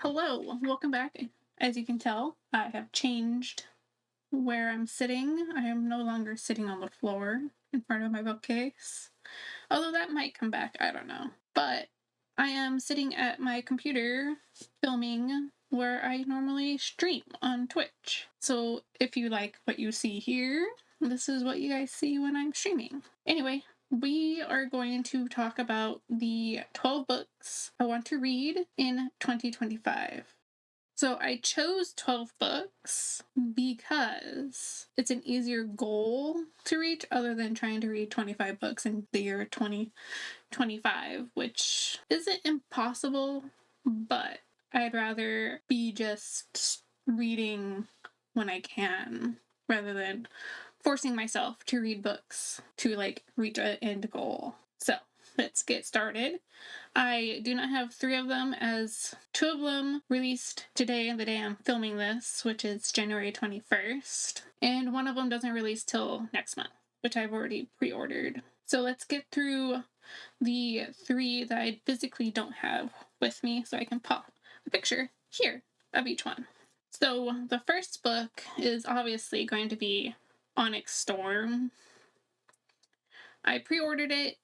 Hello, welcome back. As you can tell, I have changed where I'm sitting. I am no longer sitting on the floor in front of my bookcase. Although that might come back, I don't know. But I am sitting at my computer filming where I normally stream on Twitch. So if you like what you see here, this is what you guys see when I'm streaming. Anyway, we are going to talk about the 12 books I want to read in 2025. So I chose 12 books because it's an easier goal to reach other than trying to read 25 books in the year 2025, which isn't impossible, but I'd rather be just reading when I can rather than forcing myself to read books to reach an end goal. So let's get started. I do not have 3 of them, as 2 of them released today, the day I'm filming this, which is January 21st, and 1 of them doesn't release till next month, which I've already pre-ordered. So let's get through the 3 that I physically don't have with me so I can pop a picture here of each one. So the first book is obviously going to be Onyx Storm. I pre-ordered it.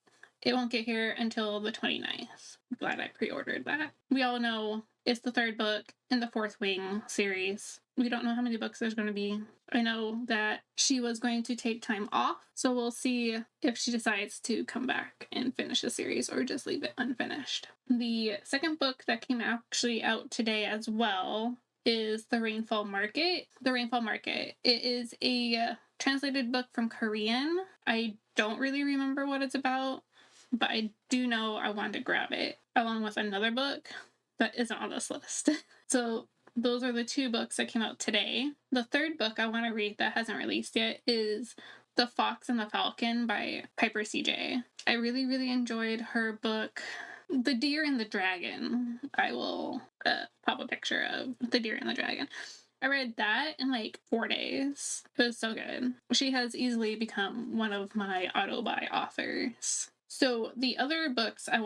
It won't get here until the 29th. I'm glad I pre-ordered that. We all know it's the 3rd book in the Fourth Wing series. We don't know how many books there's going to be. I know that she was going to take time off, so we'll see if she decides to come back and finish the series or just leave it unfinished. The second book that came actually out today as well is The Rainfall Market. The Rainfall Market. It is a translated book from Korean. I don't really remember what it's about, but I do know I wanted to grab it along with another book that isn't on this list. So those are the 2 books that came out today. The 3rd book I want to read that hasn't released yet is The Fox and the Falcon by Piper C.J. I really, really enjoyed her book, The Deer and the Dragon. I will pop a picture of The Deer and the Dragon. I read that in 4 days. It was so good. She has easily become one of my auto-buy authors. So the other books I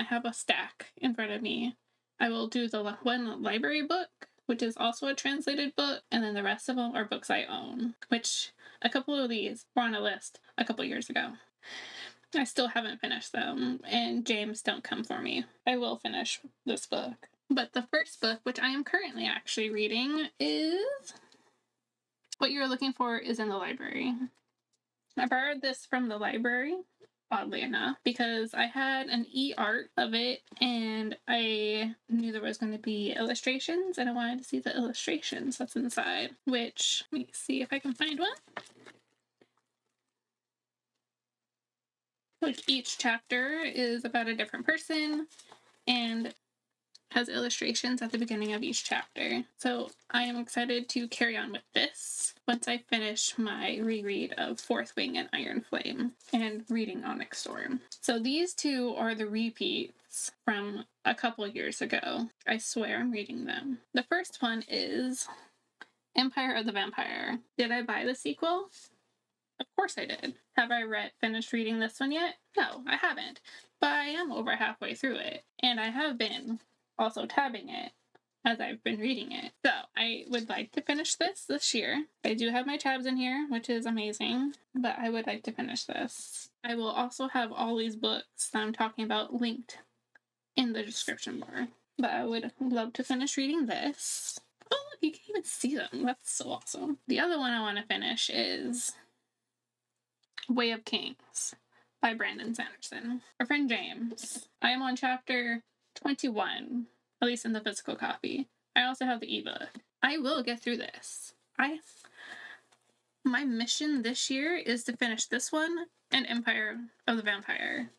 have a stack in front of me. I will do the one library book, which is also a translated book, and then the rest of them are books I own, which a couple of these were on a list a couple years ago. I still haven't finished them, and James, don't come for me. I will finish this book. But the first book, which I am currently actually reading, is What You're Looking For Is in the Library. I borrowed this from the library, oddly enough, because I had an e-art of it, and I knew there was going to be illustrations, and I wanted to see the illustrations that's inside, which, let me see if I can find one. Each chapter is about a different person and has illustrations at the beginning of each chapter. So I am excited to carry on with this once I finish my reread of Fourth Wing and Iron Flame and reading Onyx Storm. So these 2 are the repeats from a couple years ago. I swear I'm reading them. The first one is Empire of the Vampire. Did I buy the sequel? Of course I did. Have I finished reading this one yet? No, I haven't. But I am over halfway through it, and I have been also tabbing it as I've been reading it. So I would like to finish this year. I do have my tabs in here, which is amazing, but I would like to finish this. I will also have all these books that I'm talking about linked in the description bar. But I would love to finish reading this. Oh, look, you can even see them. That's so awesome. The other one I want to finish is Way of Kings by Brandon Sanderson. Our friend James. I am on chapter 21, at least in the physical copy. I also have the ebook. I will get through this. My mission this year is to finish this one and Empire of the Vampire.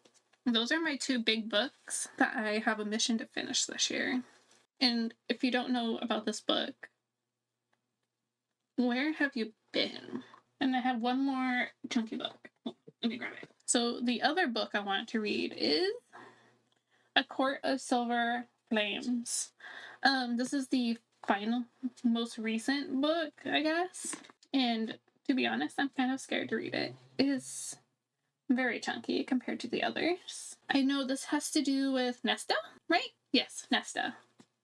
Those are my 2 big books that I have a mission to finish this year. And if you don't know about this book, where have you been? And I have one more chunky book. Oh, let me grab it. So the other book I want to read is A Court of Silver Flames. This is the final, most recent book, I guess. And to be honest, I'm kind of scared to read it. It is very chunky compared to the others. I know this has to do with Nesta, right? Yes, Nesta.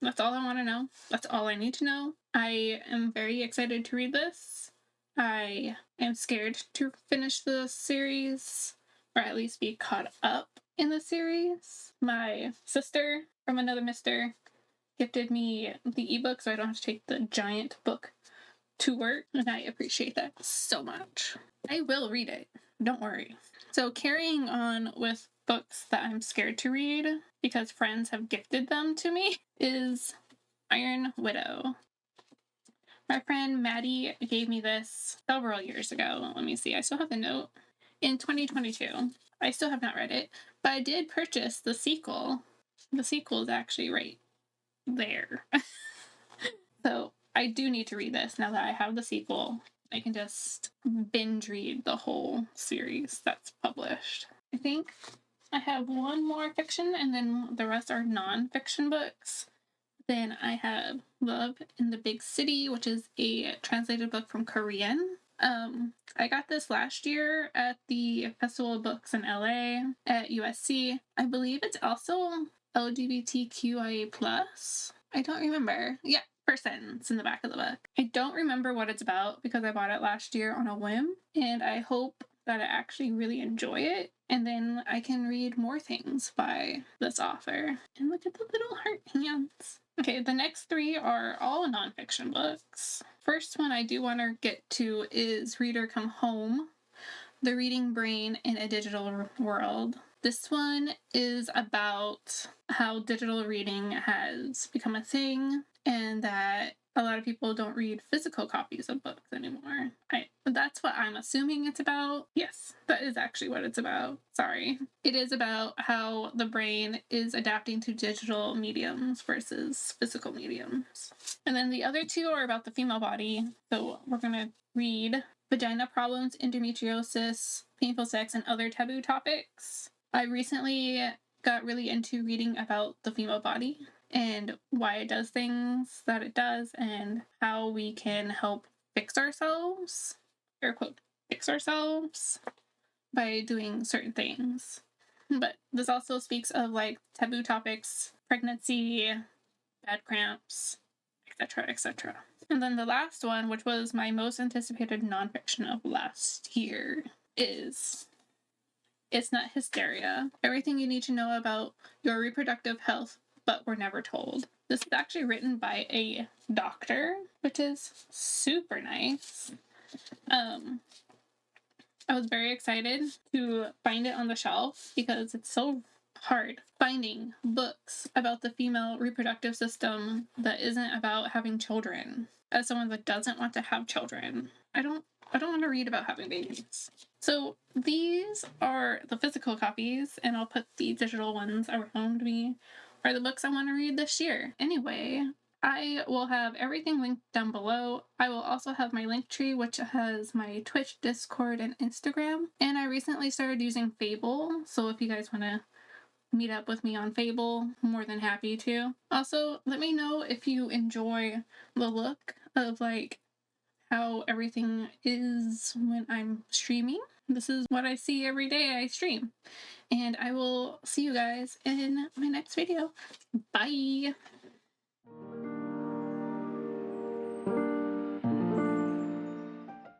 That's all I want to know. That's all I need to know. I am very excited to read this. I am scared to finish the series, or at least be caught up in the series. My sister from another mister gifted me the ebook so I don't have to take the giant book to work, and I appreciate that so much. I will read it. Don't worry. So carrying on with books that I'm scared to read because friends have gifted them to me is Iron Widow. My friend Maddie gave me this several years ago. Let me see. I still have the note. In 2022. I still have not read it, but I did purchase the sequel. The sequel is actually right there. So I do need to read this now that I have the sequel. I can just binge read the whole series that's published. I think I have one more fiction, and then the rest are non-fiction books. Then I have Love in the Big City, which is a translated book from Korean. I got this last year at the Festival of Books in LA at USC. I believe it's also LGBTQIA+. I don't remember. Yeah, first sentence in the back of the book. I don't remember what it's about because I bought it last year on a whim, and I hope that I actually really enjoy it, and then I can read more things by this author. And look at the little heart hands. Okay, the next three are all nonfiction books. First one I do want to get to is Reader Come Home, The Reading Brain in a Digital World. This one is about how digital reading has become a thing and that a lot of people don't read physical copies of books anymore. That's what I'm assuming it's about. Yes, that is actually what it's about. Sorry. It is about how the brain is adapting to digital mediums versus physical mediums. And then the other two are about the female body. So we're going to read Vagina Problems, Endometriosis, Painful Sex, and Other Taboo Topics. I recently got really into reading about the female body and why it does things that it does and how we can help fix ourselves, air quote, fix ourselves by doing certain things. But this also speaks of like taboo topics, pregnancy, bad cramps, etc., etc. And then the last one, which was my most anticipated nonfiction of last year, is It's Not Hysteria. Everything you need to know about your reproductive health, but were never told. This is actually written by a doctor, which is super nice. I was very excited to find it on the shelf because it's so hard finding books about the female reproductive system that isn't about having children. As someone that doesn't want to have children, I don't want to read about having babies. So these are the physical copies, and I'll put the digital ones around me, are the books I want to read this year. Anyway, I will have everything linked down below. I will also have my Linktree, which has my Twitch, Discord, and Instagram. And I recently started using Fable, so if you guys want to meet up with me on Fable, more than happy to. Also, let me know if you enjoy the look of like how everything is when I'm streaming. This is what I see every day I stream. And I will see you guys in my next video. Bye!